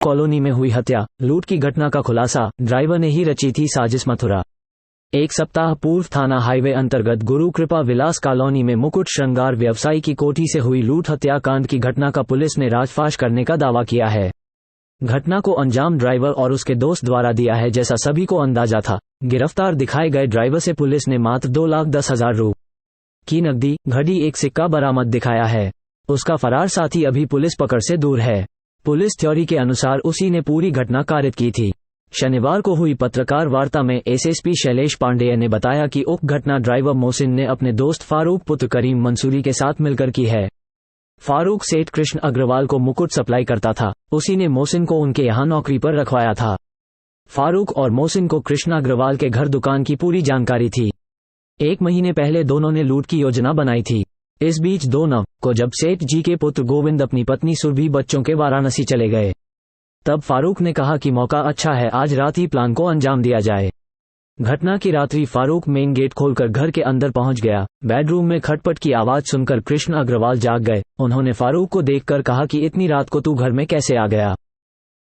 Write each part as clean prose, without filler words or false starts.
Colony में हुई हत्या, लूट की घटना का खुलासा, ड्राइवर ने ही रची थी साजिश। मथुरा। एक सप्ताह पूर्व थाना हाईवे अंतर्गत गुरु कृपा विलास कॉलोनी में मुकुट श्रृंगार व्यवसायी की कोठी से हुई लूट हत्याकांड की घटना का पुलिस ने राजफाश करने का दावा किया है। घटना को अंजाम ड्राइवर और उसके दोस्त द्वारा दिया है, जैसा सभी को अंदाजा था। गिरफ्तार दिखाए गए ड्राइवर से पुलिस ने मात्र 2,10,000 रुपये की नकदी, घड़ी, एक सिक्का बरामद दिखाया है। उसका फरार साथी अभी पुलिस पकड़ से दूर है। पुलिस थ्योरी के अनुसार उसी ने पूरी घटना कारित की थी। शनिवार को हुई पत्रकार वार्ता में एसएसपी शैलेश पांडेय ने बताया कि उक्त घटना ड्राइवर मोहसिन ने अपने दोस्त फारूक पुत्र करीम मंसूरी के साथ मिलकर की है। फारूक सेठ कृष्ण अग्रवाल को मुकुट सप्लाई करता था। उसी ने मोहसिन को उनके यहाँ नौकरी पर रखवाया था। फारूक और मोहसिन को कृष्ण अग्रवाल के घर दुकान की पूरी जानकारी थी। 1 महीने पहले दोनों ने लूट की योजना बनाई थी। इस बीच 2 नवंबर को जब सेठ जी के पुत्र गोविंद अपनी पत्नी सुरभि बच्चों के वाराणसी चले गए, तब फारूक ने कहा कि मौका अच्छा है, आज रात ही प्लान को अंजाम दिया जाए। घटना की रात्रि फारूक मेन गेट खोलकर घर के अंदर पहुंच गया। बेडरूम में खटपट की आवाज सुनकर कृष्ण अग्रवाल जाग गए। उन्होंने फारूक को देखकर कहा कि इतनी रात को तू घर में कैसे आ गया।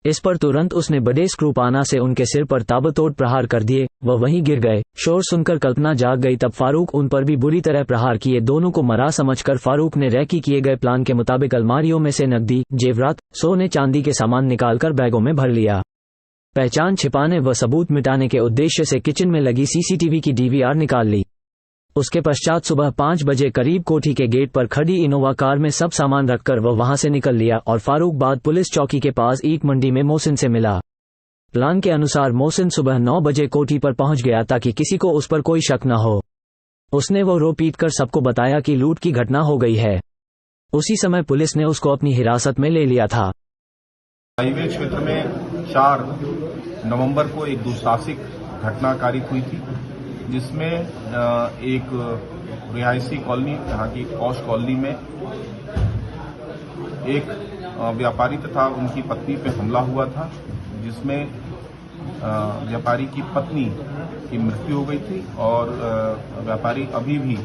इस पर तुरंत उसने बड़े स्क्रूपाना से उनके सिर पर ताबड़तोड़ प्रहार कर दिए। वह वहीं गिर गए। शोर सुनकर कल्पना जाग गई। तब फारूक उन पर भी बुरी तरह प्रहार किए। दोनों को मरा समझकर फारूक ने रैकी किए गए प्लान के मुताबिक अलमारियों में से नकदी, जेवरात, सोने चांदी के सामान निकालकर बैगों में भर लिया। पहचान छिपाने व सबूत मिटाने के उद्देश्य से किचन में लगी सीसीटीवी की डीवीआर निकाल ली। उसके पश्चात सुबह 5 बजे करीब कोठी के गेट पर खड़ी इनोवा कार में सब सामान रखकर वह वहां से निकल लिया और फारूक बाद पुलिस चौकी के पास ईट मंडी में मोहसिन से मिला। प्लान के अनुसार मोहसिन सुबह 9 बजे कोठी पर पहुंच गया ताकि किसी को उस पर कोई शक न हो। उसने वो रो पीट कर सबको बताया कि लूट की घटना हो गई है। उसी समय पुलिस ने उसको अपनी हिरासत में ले लिया था। हाईवे क्षेत्र में 4 नवंबर को एक दुस्साहसिक घटना कारित हुई थी, जिसमें एक रिहायशी कॉलोनी, यहाँ की पॉश कॉलोनी में एक व्यापारी तथा उनकी पत्नी पे हमला हुआ था, जिसमें व्यापारी की पत्नी की मृत्यु हो गई थी और व्यापारी अभी भी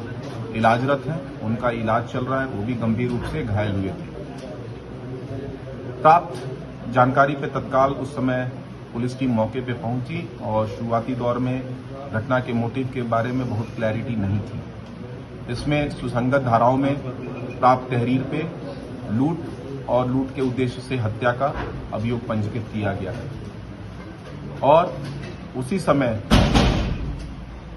इलाजरत हैं। उनका इलाज चल रहा है, वो भी गंभीर रूप से घायल हुए थे। प्राप्त जानकारी पे तत्काल उस समय पुलिस टीम मौके पे पहुंची और शुरुआती दौर में घटना के मोटिव के बारे में बहुत क्लैरिटी नहीं थी। इसमें सुसंगत धाराओं में प्राप्त तहरीर पे लूट और लूट के उद्देश्य से हत्या का अभियोग पंजीकृत किया गया है और उसी समय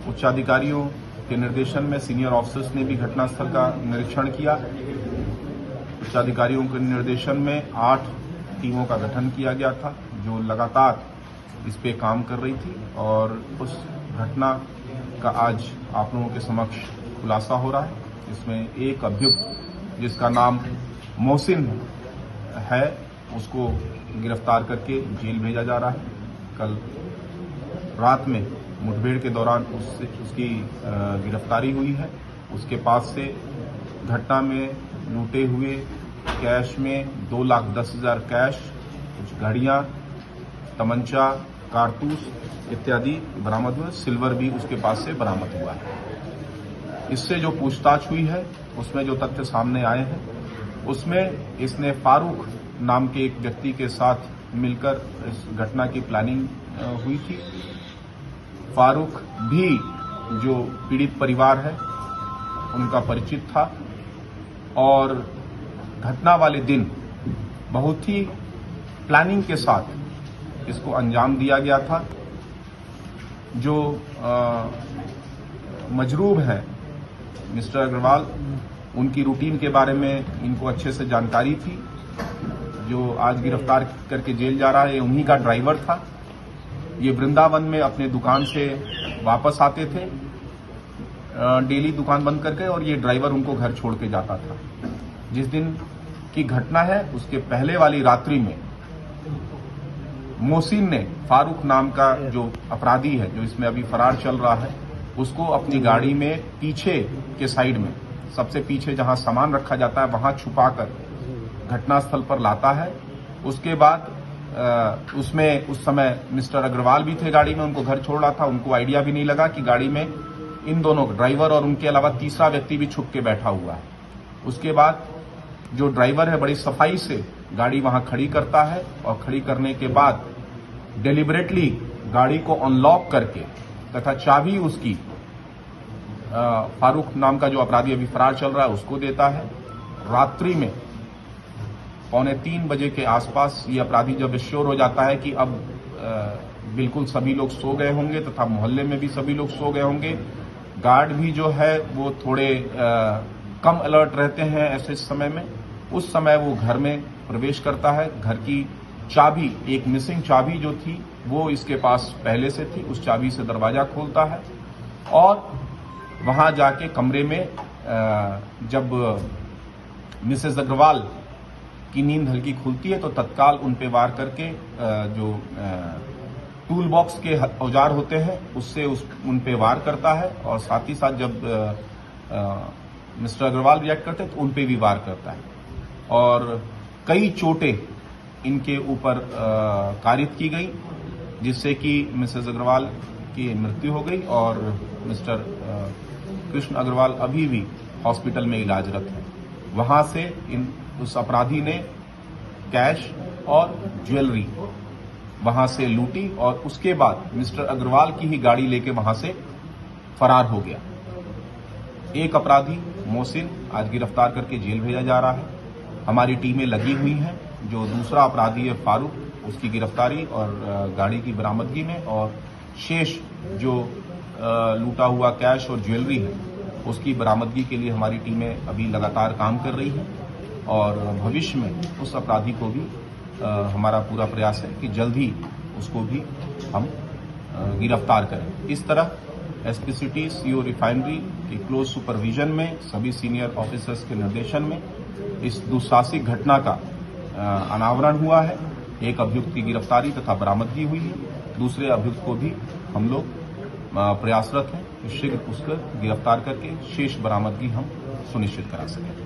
उच्चाधिकारियों के निर्देशन में सीनियर ऑफिसर्स ने भी घटनास्थल का निरीक्षण किया। उच्चाधिकारियों के निर्देशन में 8 टीमों का गठन किया गया था, जो लगातार इस पे काम कर रही थी और उस घटना का आज आप लोगों के समक्ष खुलासा हो रहा है। इसमें एक अभियुक्त जिसका नाम मोहसिन है, उसको गिरफ्तार करके जेल भेजा जा रहा है। कल रात में मुठभेड़ के दौरान उसकी गिरफ्तारी हुई है। उसके पास से घटना में लूटे हुए कैश में 2,10,000 कैश, कुछ घड़ियां, तमंचा, कारतूस इत्यादि बरामद हुए। सिल्वर भी उसके पास से बरामद हुआ है। इससे जो पूछताछ हुई है उसमें जो तथ्य सामने आए हैं, उसमें इसने फारूक नाम के एक व्यक्ति के साथ मिलकर इस घटना की प्लानिंग हुई थी। फारूक भी जो पीड़ित परिवार है उनका परिचित था और घटना वाले दिन बहुत ही प्लानिंग के साथ इसको अंजाम दिया गया था। जो मजरूब है मिस्टर अग्रवाल, उनकी रूटीन के बारे में इनको अच्छे से जानकारी थी। जो आज गिरफ्तार करके जेल जा रहा है, उन्हीं का ड्राइवर था। ये वृंदावन में अपने दुकान से वापस आते थे डेली दुकान बंद करके, और ये ड्राइवर उनको घर छोड़ के जाता था। जिस दिन की घटना है उसके पहले वाली रात्रि में मोहसिन ने फारूक नाम का जो अपराधी है, जो इसमें अभी फरार चल रहा है, उसको अपनी गाड़ी में पीछे के साइड में, सबसे पीछे जहां सामान रखा जाता है, वहां छुपाकर घटनास्थल पर लाता है। उसके बाद उसमें उस समय मिस्टर अग्रवाल भी थे गाड़ी में, उनको घर छोड़ रहा था। उनको आइडिया भी नहीं लगा कि गाड़ी में इन दोनों ड्राइवर और उनके अलावा तीसरा व्यक्ति भी छुप के बैठा हुआ है। उसके बाद जो ड्राइवर है बड़ी सफाई से गाड़ी वहां खड़ी करता है और खड़ी करने के बाद डेलिबरेटली गाड़ी को अनलॉक करके तथा चाबी उसकी फारूक नाम का जो अपराधी अभी फरार चल रहा है उसको देता है। रात्रि में 2:45 बजे के आसपास ये अपराधी जब श्योर हो जाता है कि अब बिल्कुल सभी लोग सो गए होंगे तथा मोहल्ले में भी सभी लोग सो गए होंगे, गार्ड भी जो है वो थोड़े कम अलर्ट रहते हैं ऐसे समय में, उस समय वो घर में प्रवेश करता है। घर की चाबी, एक मिसिंग चाबी जो थी वो इसके पास पहले से थी, उस चाबी से दरवाजा खोलता है और वहां जाके कमरे में जब मिसेस अग्रवाल की नींद हल्की खुलती है तो तत्काल उन पे वार करके जो टूल बॉक्स के औजार होते हैं उससे उन पे वार करता है और साथ ही साथ जब मिस्टर अग्रवाल रिएक्ट करते हैं तो उन पे भी वार करता है और कई चोटें इनके ऊपर कारित की गई, जिससे कि मिसेस अग्रवाल की मृत्यु हो गई और मिस्टर कृष्ण अग्रवाल अभी भी हॉस्पिटल में इलाजरत है। वहां से उस अपराधी ने कैश और ज्वेलरी वहां से लूटी और उसके बाद मिस्टर अग्रवाल की ही गाड़ी लेके वहां से फरार हो गया। एक अपराधी मोहसिन आज गिरफ्तार करके जेल भेजा जा रहा है। हमारी टीमें लगी हुई हैं। जो दूसरा अपराधी है फारूक, उसकी गिरफ्तारी और गाड़ी की बरामदगी में और शेष जो लूटा हुआ कैश और ज्वेलरी है उसकी बरामदगी के लिए हमारी टीमें अभी लगातार काम कर रही हैं और भविष्य में उस अपराधी को भी हमारा पूरा प्रयास है कि जल्द ही उसको भी हम गिरफ्तार करें। इस तरह एसपी सिटी सीओ रिफाइनरी के क्लोज सुपरविजन में सभी सीनियर ऑफिसर्स के निर्देशन में इस दुस्साहसिक घटना का अनावरण हुआ है। एक अभियुक्त की गिरफ्तारी तथा बरामदगी हुई है, दूसरे अभियुक्त को भी हम लोग प्रयासरत हैं कि शीघ्र उसको गिरफ्तार करके शेष बरामदगी हम सुनिश्चित करा सकें।